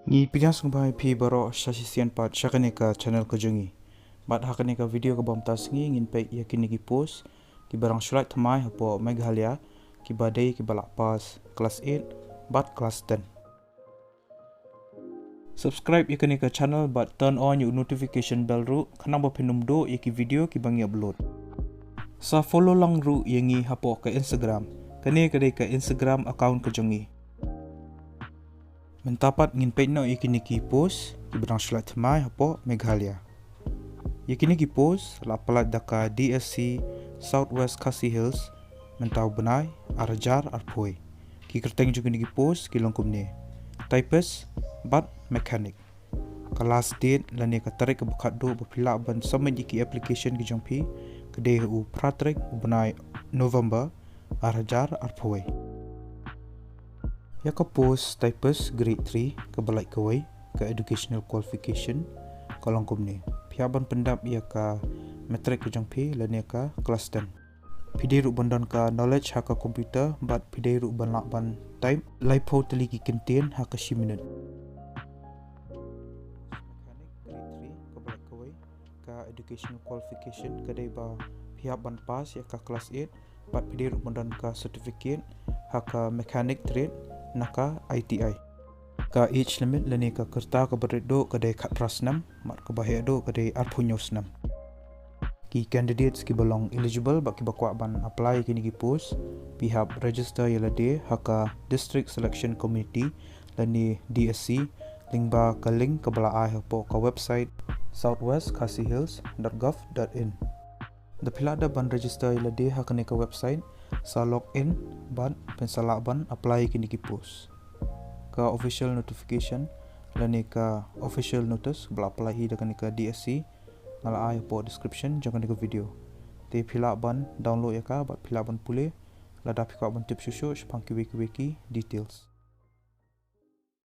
Ngi pidas ngbai pi baro sasisian pat shakaneka channel ko jungi. Bat hakaneka video ko bamtas ngi ngin pe yakin gi post ki barang surat thamai hapo Meghalaya ki badai ki balak pas kelas 8 bat kelas 10. Subscribe yakaneka channel but turn on your notification bell ru kanang bapinum do yaki video ki bangi upload. Sa follow lang ru yangi hapo ke Instagram. Kane kadai ke Instagram account ko jungi. Mentapat ngin page no yakini ki post ki berang sulat thamai hapo Meghalaya. Yakini ki post la palat daka DSC Southwest Khasi Hills mentau benai arajar arpoi. Ki kerteng juga ni ki post ki longkum ni. Typist bat mechanic. Kelas date lani ka tarik ke bukat do bapila ban submit ki application ki jongpi kedai u pratrik benai November arajar arpoi. Ya ka post typist grade 3 ke balai kawai ke educational qualification kolong kumni. Piaban pendap ya ka metrik ke jongpi lani ka kelas 10. Pidai ruk bandan ka knowledge haka komputer bat pidai ruk ban lak ban type laipo teli ki kintin haka 10 minit. Mechanic grade 3 ke balai kawai ka educational qualification kedai ba piaban pas ya ka kelas 8 bat pidai ruk bandan ka certificate haka mechanic trade naka ITI. Ka age limit lani ka kerta ka berdo kadai katras 6 mat ka bahaya do kadai arpunyos 6. Ki candidates ki belong eligible bak ki bakwa ban apply kini ki post pihak register yalade haka district selection committee lani DSC lingba ka link ka bala ai hapo ka website southwestkhasihills.gov.in. Dapila da ban register yalade haka ni ka website sa login ban pensala ban apply kini ki post ka official notification lani ka official notice bala apply hi dekan ka DSC ngala ai po description jangan ka video te phila ban download ya ka bat phila ban pule lada phika ban tip susu spangki wiki details.